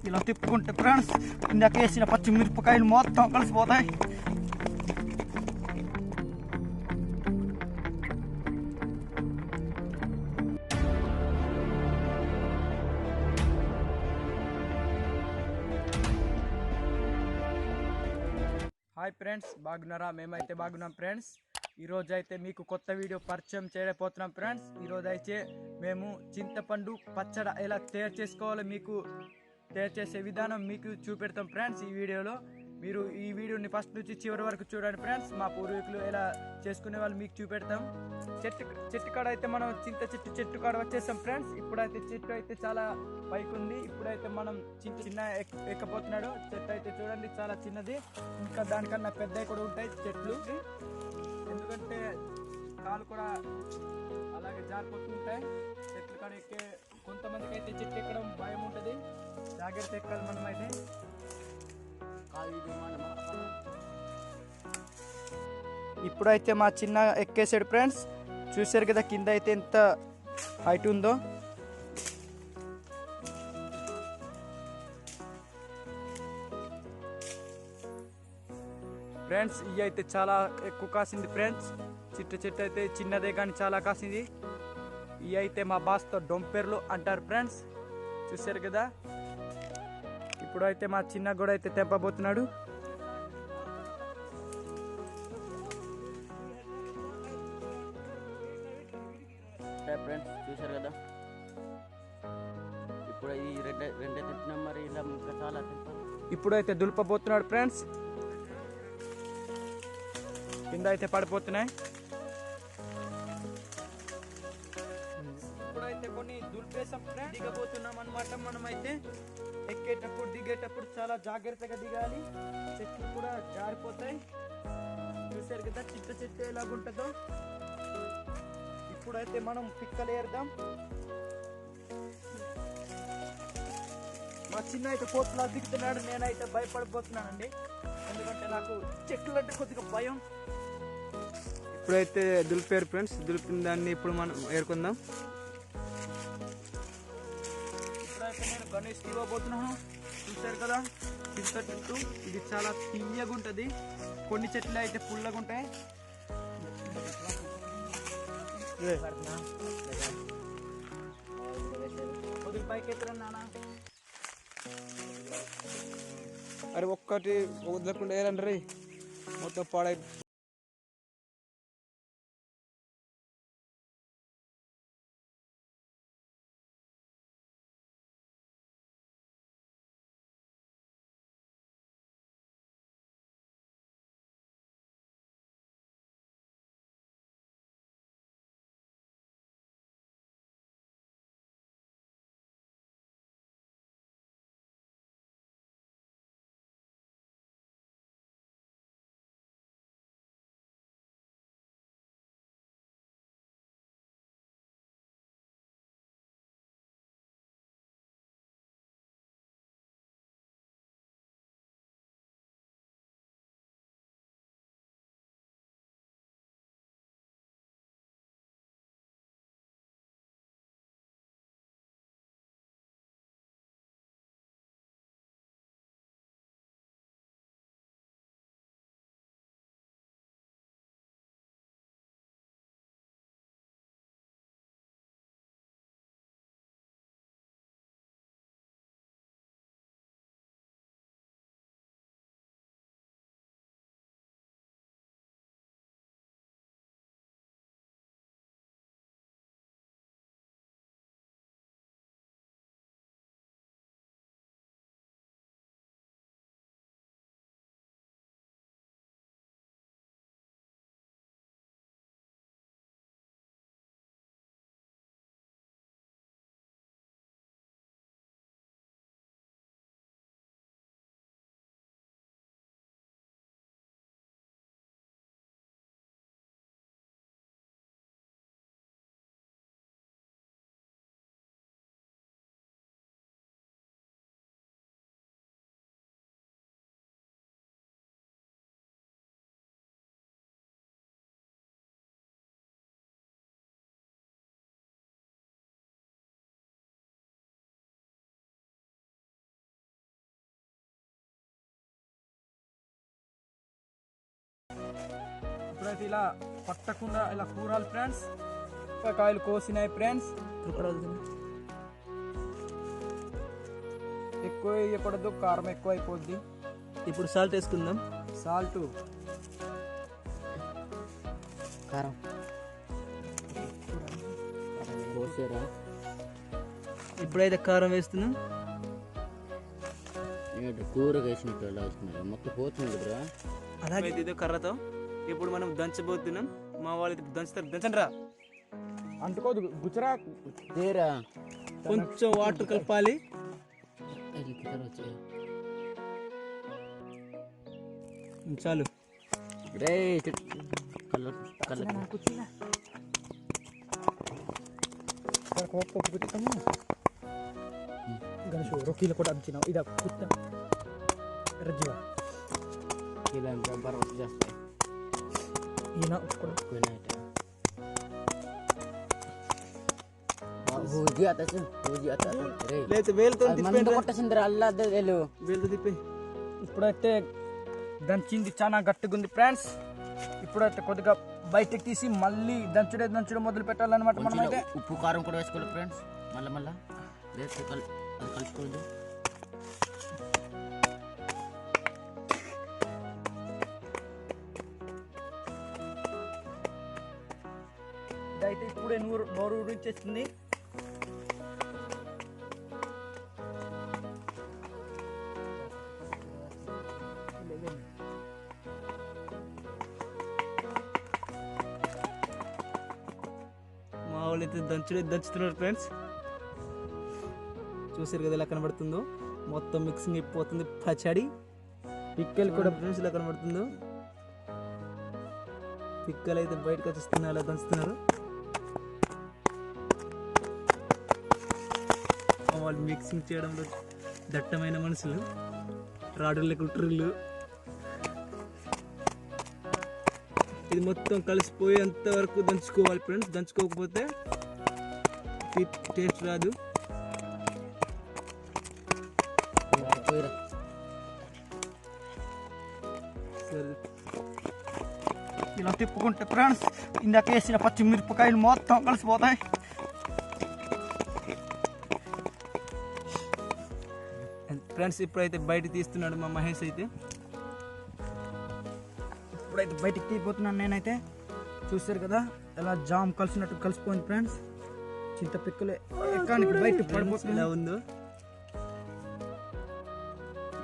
ఇలా తిప్పుకుంటే ఫ్రెండ్స్ ఇందాక వేసిన పచ్చిమిరపకాయలు మొత్తం కలిసిపోతాయి. హాయ్ ఫ్రెండ్స్, బాగున్నారా? మేమైతే బాగున్నాం ఫ్రెండ్స్. ఈరోజు అయితే మీకు కొత్త వీడియో పరిచయం చేయలేకపోతున్నాం ఫ్రెండ్స్. ఈరోజు అయితే మేము చింతపండు పచ్చడి ఎలా తయారు చేసుకోవాలో మీకు తయారు చేసే విధానం మీకు చూపెడతాం ఫ్రెండ్స్. ఈ వీడియోలో మీరు ఈ వీడియోని ఫస్ట్ నుంచి చివరి వరకు చూడండి ఫ్రెండ్స్. మా పూర్వీకులు ఎలా చేసుకునే వాళ్ళు మీకు చూపెడతాం. చెట్టు కాడ అయితే మనం చెట్టు కాడ వచ్చేసాం ఫ్రెండ్స్. ఇప్పుడైతే చెట్టు అయితే చాలా పైకి ఉంది. ఇప్పుడైతే మనం చిన్న ఎక్కపోతున్నాడు. చెట్టు అయితే చూడండి చాలా చిన్నది. ఇంకా దానికన్నా పెద్దవి కూడా ఉంటాయి చెట్లు, ఎందుకంటే కాలు కూడా అలాగే జారిపోతూ ఉంటాయి. చెట్లు కాడ ఎక్కే కొంతమందికి అయితే చెట్టు ఎక్కడం భయం ఉంటుంది, జాగ్రత్త ఎక్కాలి మనం అయితే. ఇప్పుడైతే మా చిన్న ఎక్కేసాడు ఫ్రెండ్స్. చూసారు కదా కింద అయితే ఎంత హైట్ ఉందో. ఫ్రెండ్స్ ఇవి అయితే చాలా ఎక్కువ కాసింది ఫ్రెండ్స్. చెట్టు అయితే చిన్నదే కానీ చాలా కాసింది. ఇవి అయితే మా బాస్తో డొంపెర్లు అంటారు ఫ్రెండ్స్. చూసారు కదా. ఇప్పుడైతే మా చిన్న కూడా అయితే తెంపబోతున్నాడు. ఫ్రెండ్స్ చూసారు కదా. ఇప్పుడు ఈ రెండే తింటున్నాం, మరి ఇలా ఇంకా చాలా తింటాం. ఇప్పుడైతే దులపబోతున్నాడు ఫ్రెండ్స్. కింద అయితే పడిపోతున్నాయి. ఇప్పుడైతే కొన్ని దులిపేసాం ఫ్రెండ్స్. దిగబోతున్నాం అనమాట. మనమైతే ఎక్కేటప్పుడు దిగేటప్పుడు చాలా జాగ్రత్తగా దిగాలి. చెట్లు కూడా జారిపోతాయి. చూసారు కదా చెట్టు ఎలాగుంటుందో. ఇప్పుడైతే మనం పిక్కలు ఏరుదాం. మా చిన్న అయితే కోతులా దిగుతున్నాడు. నేనైతే భయపడిపోతున్నానండి, ఎందుకంటే నాకు చెట్లు అంటే కొద్దిగా భయం. ఇప్పుడైతే దులిపారు ఫ్రెండ్స్. దులిపిన దాన్ని ఇప్పుడు మనం ఏరుకుందాం. ఇప్పుడైతే నేను గణేష్ ఇవ్వబోతున్నాను. చూసారు కదా చింత చెట్టు. ఇది చాలా తీయగా ఉంటుంది. కొన్ని చెట్లు అయితే పుల్లగా ఉంటాయి. కొద్దిగా పైకి ఎత్తురా నాన్న. అరే ఒక్కటి వదలకుండా ఏరంటారు, మొత్తం పాడై చేతితోటి ఇలా పట్టకుండా ఇలా కూరాలి ఫ్రెండ్స్. కాయలు కోసినాయి ఫ్రెండ్స్. ఎక్కువ వేయకూడదు, కారం ఎక్కువ అయిపోద్ది. ఇప్పుడు సాల్ట్ వేసుకుందాం. సాల్ట్ కారం కోసారా? ఇప్పుడైతే కారం వేస్తున్నాం. ఏంటి కూరగా వేసినట్టు ఎలా వేస్తున్నారు? మొత్తం పోతుంది కదా. అలాగే ఇదో కర్రతో ఇప్పుడు మనం దంచబోతున్నాం. మా వాళ్ళు అయితే దంచుతారు. దంచండి రా. అంటుకోదు గుజరా. తేరా కొంచెం వాటర్ కలపాలి. చాలు. రే కలర్ కలర్ గణేష్ రొక్కీలు కూడా అంచినావు. ఇదా కుత్త రజ్జువా ఇలా బర్వాస్ చేస్తాయి. ఈయన కూడా లేదు వేలుతో కొట్టసిందిరా అల్లా వేలుతో తిప్పి. ఇప్పుడైతే దంచింది చాలా గట్టిగా ఉంది ఫ్రెండ్స్. ఇప్పుడైతే కొద్దిగా బయటకు తీసి మళ్ళీ దంచడం మొదలు పెట్టాలన్నమాట. మనం అయితే ఉప్పు కారం కూడా వేసుకోవాలి ఫ్రెండ్స్. మళ్ళా వేస్తే అది కలుసుకోండి. ఇదైతే ఇప్పుడే నోరు ఊరించేస్తుంది. మా వాళ్ళు అయితే దంచుతున్నారు ఫ్రెండ్స్. చూసారు కదా ఎలా కనబడుతుందో. మొత్తం మిక్సింగ్ అయిపోతుంది. పచ్చడి పిక్కలు కూడా ఫ్రెండ్స్ ఇలా కనబడుతుందో. పిక్కలు అయితే బయటకు వచ్చేస్తున్నాయి. అలా దంచుతున్నారు. వాళ్ళు మిక్సింగ్ చేయడంలో దట్టమైన మనుషులు. రాడుల కుట్రులు. ఇది మొత్తం కలిసిపోయేంత వరకు దంచుకోవాలి ఫ్రెండ్స్. దంచుకోకపోతే టేస్ట్ రాదు. ఇలా తిప్పుకుంటే ఫ్రెండ్స్ ఇందాక వేసిన పచ్చిమిరపకాయలు మొత్తం కలిసిపోతాయి. ఫ్రెండ్స్ ఇప్పుడైతే బయట తీస్తున్నాడు మా మహేష్ అయితే. ఇప్పుడైతే బయటికి తీయబోతున్నాను నేనైతే. చూస్తారు కదా ఎలా జామ్ కలిసినట్టు కలిసిపోయింది ఫ్రెండ్స్. చింత పిక్కలు ఎక్కానికి బయట పడిపోతుంది. ఎలా ఉందో.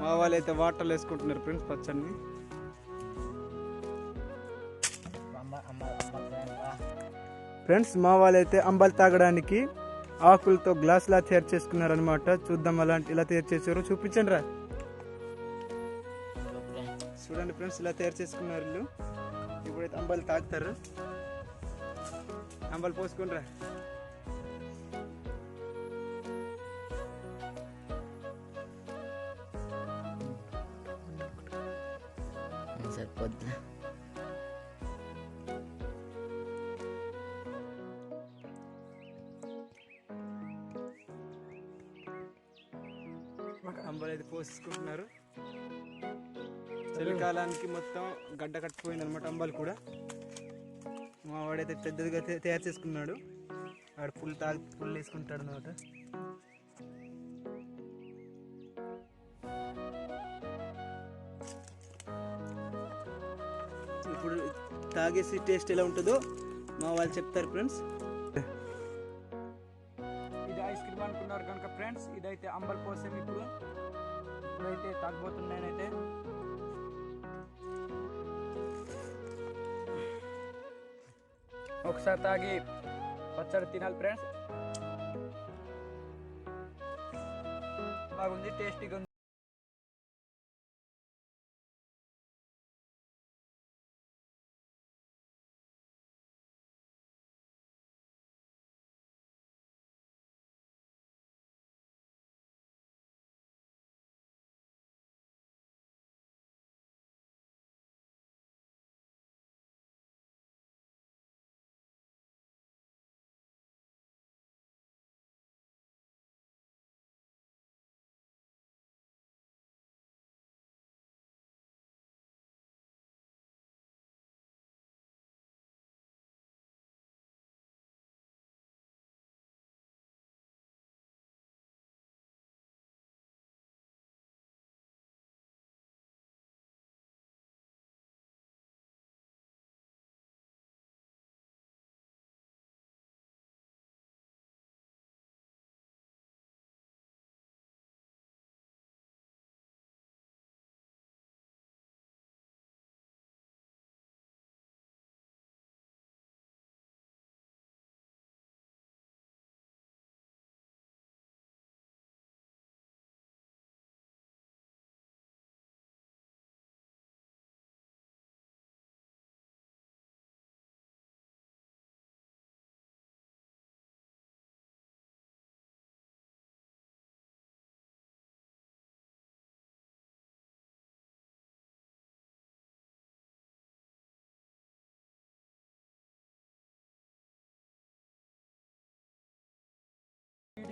మా వాళ్ళు అయితే వాటర్లు వేసుకుంటున్నారు ఫ్రెండ్స్ పచ్చడిని. ఫ్రెండ్స్ మా వాళ్ళు అయితే అంబలి తాగడానికి ఆకులతో గ్లాసులా తయారు చేసుకున్నారు అనమాట. చూద్దాం ఇలా తయారు చేసారు. చూపించండి రా. చూడండి ఫ్రెండ్స్ ఇలా తయారు చేసుకున్నారు వీళ్ళు. ఇప్పుడైతే అంబలి తాగుతారు. అంబలి పోసుకుని రా. సరిపోద్ది. అంబలి అయితే పోసుకుంటున్నారు. చలికాలానికి మొత్తం గడ్డ కట్టిపోయింది అనమాట అంబలి కూడా. మా వాడైతే పెద్దదిగా తయారు చేసుకున్నాడు. వాడు ఫుల్ వేసుకుంటాడు అనమాట. ఇప్పుడు తాగేసి టేస్ట్ ఎలా ఉంటుందో మా వాళ్ళు చెప్తారు ఫ్రెండ్స్. ఇది ఐస్ క్రీమ్ అనుకున్నారు కనుక ఫ్రెండ్స్ ఇదైతే అంబలి పోసాం. ఇప్పుడైతే తాగబోతున్నానైతే. ఒకసారి తాగి పచ్చడి తినాలి ఫ్రెండ్స్. బాగుంది, టేస్టీగా ఉంది.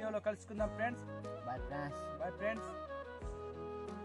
వీడియోలో కలుసుకుందాం friends. Bye friends. Bye friends.